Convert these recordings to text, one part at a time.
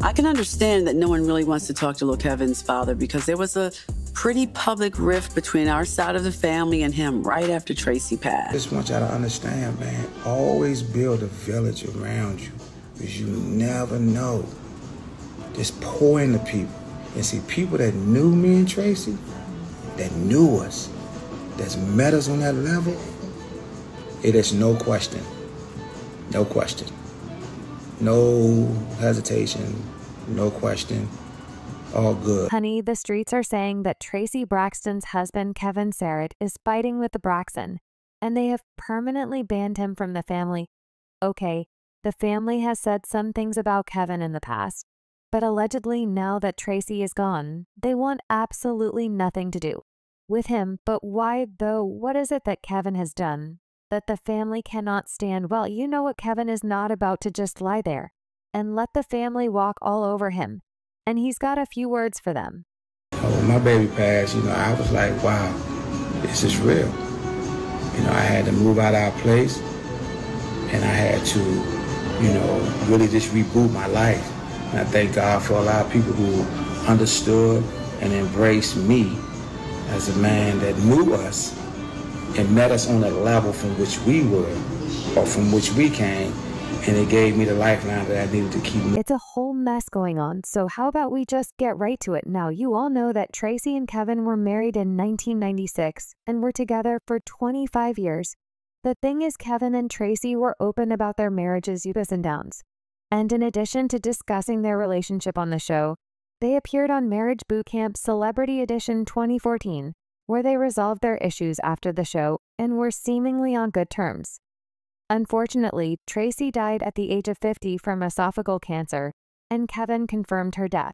I can understand that no one really wants to talk to little Kevin's father because there was a pretty public rift between our side of the family and him right after Traci passed. I just want y'all to understand, man, always build a village around you because you never know. Just pour into people. And see, people that knew me and Traci, that knew us, that's met us on that level, it is no question. No question. No hesitation. No question. All good. Honey, the streets are saying that Traci Braxton's husband, Kevin Sarrett, is fighting with the Braxton, and they have permanently banned him from the family. Okay, the family has said some things about Kevin in the past, but allegedly now that Traci is gone, they want absolutely nothing to do with him. But why, though? What is it that Kevin has done that the family cannot stand? Well, you know what, Kevin is not about to just lie there and let the family walk all over him. And he's got a few words for them. When my baby passed, I was like, wow, this is real. I had to move out of our place, and I had to, really just reboot my life. And I thank God for a lot of people who understood and embraced me as a man that knew us and met us on a level from which we were, or from which we came. And it gave me the lifeline that I needed to keep. It's a whole mess going on, so how about we just get right to it? Now, you all know that Traci and Kevin were married in 1996 and were together for 25 years. The thing is, Kevin and Traci were open about their marriage's ups and downs. And in addition to discussing their relationship on the show, they appeared on Marriage Boot Camp Celebrity Edition 2014, where they resolved their issues after the show and were seemingly on good terms. Unfortunately, Traci died at the age of 50 from esophageal cancer, and Kevin confirmed her death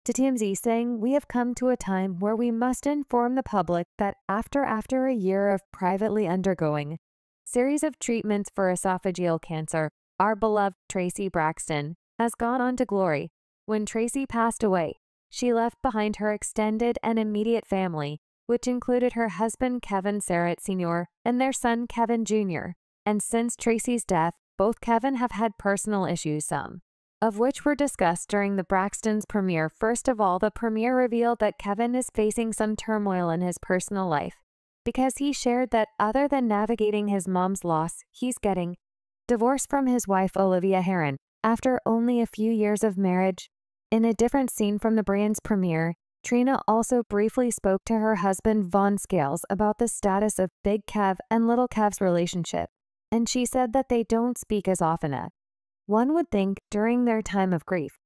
to TMZ, saying, "We have come to a time where we must inform the public that after a year of privately undergoing series of treatments for esophageal cancer, our beloved Traci Braxton has gone on to glory. When Traci passed away, she left behind her extended and immediate family, which included her husband Kevin Sarrett Sr. and their son Kevin Jr., and since Traci's death, both Kevin have had personal issues, some of which were discussed during the Braxtons' premiere. First of all, the premiere revealed that Kevin is facing some turmoil in his personal life because he shared that other than navigating his mom's loss, he's getting divorced from his wife Olivia Heron after only a few years of marriage. In a different scene from the brand's premiere, Trina also briefly spoke to her husband Vaughn Scales about the status of Big Kev and Little Kev's relationship, and she said that they don't speak as often as one would think during their time of grief.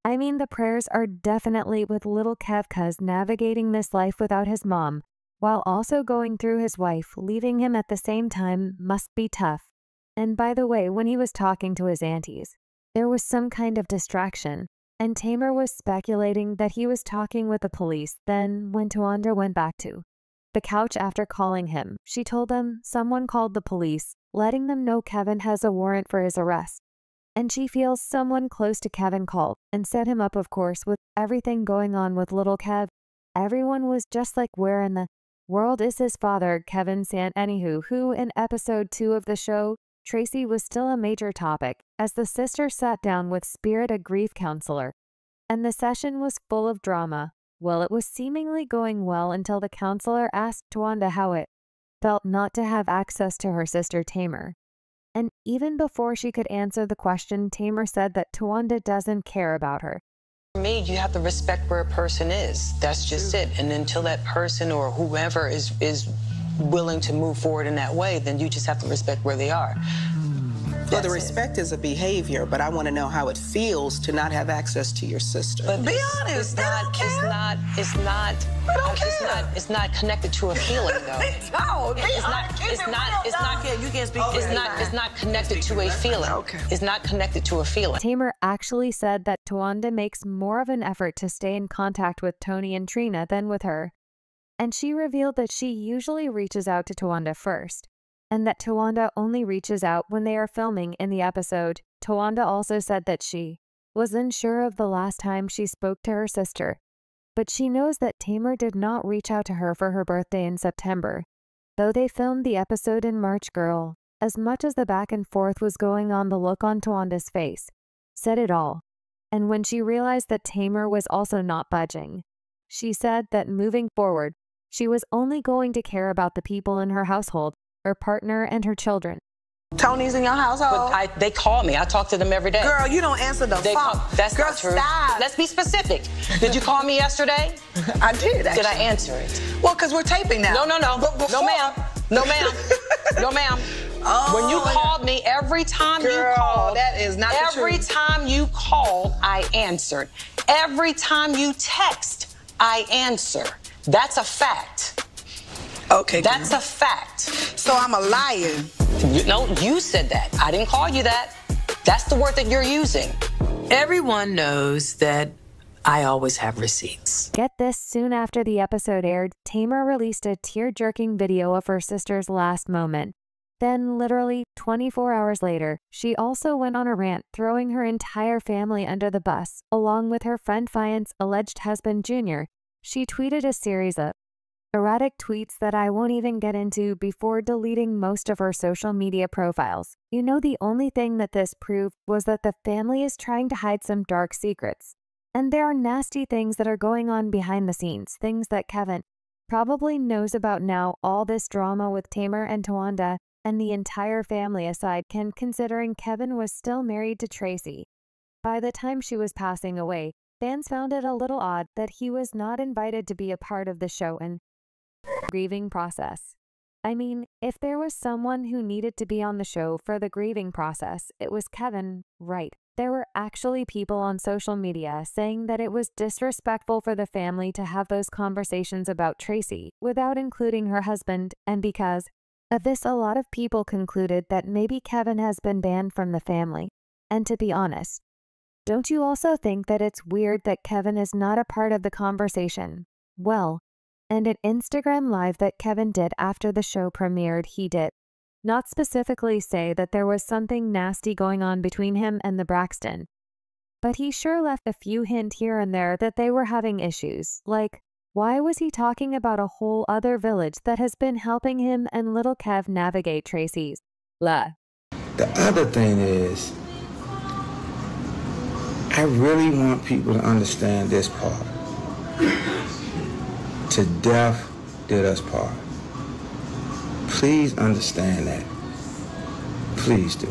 I mean, the prayers are definitely with Little Kev, 'cause navigating this life without his mom, while also going through his wife leaving him at the same time, must be tough. And by the way, when he was talking to his aunties, there was some kind of distraction, and Tamar was speculating that he was talking with the police. Then, when Towanda went back to the couch after calling him, she told them someone called the police, letting them know Kevin has a warrant for his arrest. And she feels someone close to Kevin called and set him up. Of course, with everything going on with little Kev, everyone was just like, where in the world is his father, Kevin Sant? Anywho, who in episode 2 of the show, Traci was still a major topic as the sister sat down with Spirit, a grief counselor, and the session was full of drama. Well, it was seemingly going well until the counselor asked Towanda how it felt not to have access to her sister Tamar. And even before she could answer the question, Tamar said that Towanda doesn't care about her. For me, you have to respect where a person is. That's just it. And until that person or whoever is willing to move forward in that way, then you just have to respect where they are. Well, the respect is a behavior, but I want to know how it feels to not have access to your sister. But be honest, it's not connected to a feeling, though. It's not connected to a feeling. Okay. It's not connected to a feeling. Tamar actually said that Towanda makes more of an effort to stay in contact with Toni and Trina than with her. And she revealed that she usually reaches out to Towanda first, and that Towanda only reaches out when they are filming in the episode. Towanda also said that she was unsure of the last time she spoke to her sister, but she knows that Tamar did not reach out to her for her birthday in September, though they filmed the episode in March. Girl, as much as the back and forth was going on, the look on Towanda's face said it all. And when she realized that Tamar was also not budging, she said that moving forward, she was only going to care about the people in her household, her partner, and her children. Tony's in your household? But they call me. I talk to them every day. Girl, you don't answer the phone. That's Girl, not true. Stop. Let's be specific. Did you call me yesterday? I did, actually. Did I answer it? Well, because we're taping now. No. But before... No, ma'am. No, ma'am. No, ma'am. Oh, when you called me, every time you called, that is not the every truth. time you called, I answered. Every time you text, I answer. That's a fact. Okay. That's a fact. So I'm a liar. No, you said that. I didn't call you that. That's the word that you're using. Everyone knows that I always have receipts. Get this, soon after the episode aired, Tamar released a tear-jerking video of her sister's last moment. Then, literally 24 hours later, she also went on a rant, throwing her entire family under the bus, along with her friend Fiance's alleged husband, Junior. She tweeted a series of erratic tweets that I won't even get into before deleting most of her social media profiles. You know, the only thing that this proved was that the family is trying to hide some dark secrets. And there are nasty things that are going on behind the scenes, things that Kevin probably knows about now. All this drama with Tamar and Towanda and the entire family aside, considering Kevin was still married to Traci. By the time she was passing away, fans found it a little odd that he was not invited to be a part of the show and grieving process. I mean, if there was someone who needed to be on the show for the grieving process, it was Kevin, right? There were actually people on social media saying that it was disrespectful for the family to have those conversations about Traci without including her husband, and because of this, a lot of people concluded that maybe Kevin has been banned from the family. And to be honest, don't you also think that it's weird that Kevin is not a part of the conversation? Well, and an Instagram live that Kevin did after the show premiered, he did not specifically say that there was something nasty going on between him and the Braxton, but he sure left a few hints here and there that they were having issues. Like, why was he talking about a whole other village that has been helping him and little Kev navigate Traci's blah? The other thing is, I really want people to understand this part. To death did us part. Please understand that. Please do.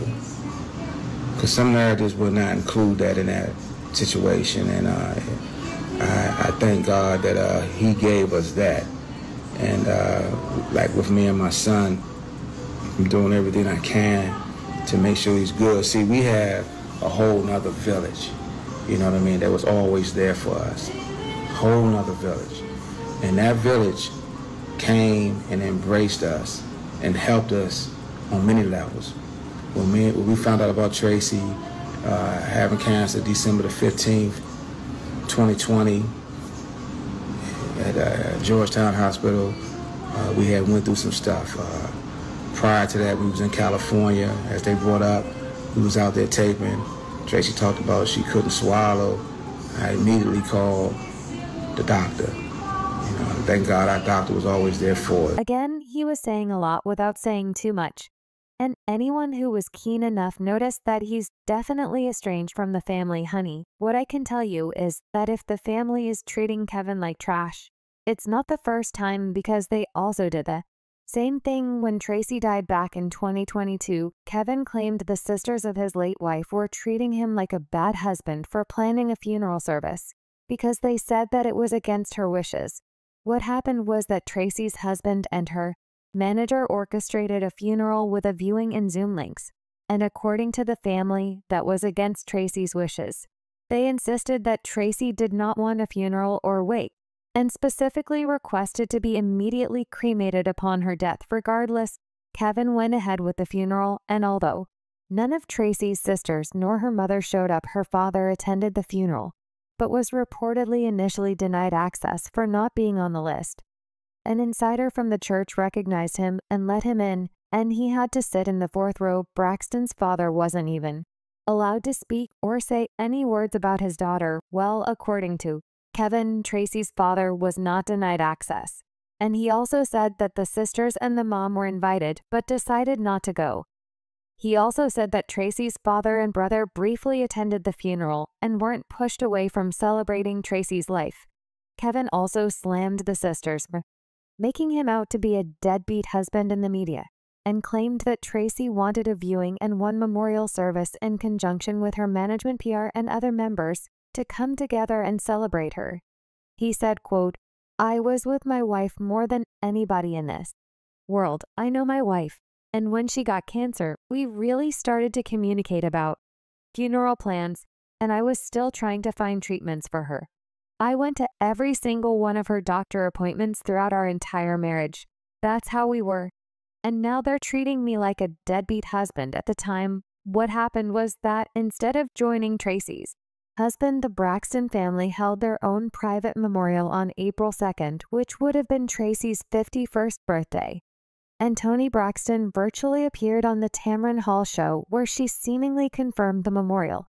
Because some narratives will not include that in that situation, and I thank God that he gave us that. And like with me and my son, I'm doing everything I can to make sure he's good. See, we have a whole nother village, you know what I mean, that was always there for us. Whole nother village. And that village came and embraced us and helped us on many levels. When we found out about Traci having cancer December the 15th, 2020 at Georgetown Hospital, we had went through some stuff. Prior to that, we was in California. As they brought up, we was out there taping. Traci talked about she couldn't swallow. I immediately called the doctor. You know, thank God our doctor was always there for it. Again, he was saying a lot without saying too much. And anyone who was keen enough noticed that he's definitely estranged from the family, honey. What I can tell you is that if the family is treating Kevin like trash, it's not the first time, because they also did the same thing when Traci died back in 2022. Kevin claimed the sisters of his late wife were treating him like a bad husband for planning a funeral service because they said that it was against her wishes. What happened was that Traci's husband and her manager orchestrated a funeral with a viewing and Zoom links, and according to the family, that was against Traci's wishes. They insisted that Traci did not want a funeral or wake, and specifically requested to be immediately cremated upon her death. Regardless, Kevin went ahead with the funeral, and although none of Traci's sisters nor her mother showed up, her father attended the funeral, but was reportedly initially denied access for not being on the list. An insider from the church recognized him and let him in, and he had to sit in the fourth row. Braxton's father wasn't even allowed to speak or say any words about his daughter. Well, according to Kevin, Traci's father was not denied access, and he also said that the sisters and the mom were invited but decided not to go. He also said that Traci's father and brother briefly attended the funeral and weren't pushed away from celebrating Traci's life. Kevin also slammed the sisters, making him out to be a deadbeat husband in the media, and claimed that Traci wanted a viewing and one memorial service in conjunction with her management, PR, and other members to come together and celebrate her. He said, quote, "I was with my wife more than anybody in this world. I know my wife. And when she got cancer, we really started to communicate about funeral plans, and I was still trying to find treatments for her. I went to every single one of her doctor appointments throughout our entire marriage. That's how we were. And now they're treating me like a deadbeat husband. At the time, what happened was that instead of joining Traci's husband, the Braxton family held their own private memorial on April 2nd, which would have been Traci's 51st birthday. And Toni Braxton virtually appeared on the Tamron Hall show, where she seemingly confirmed the memorial.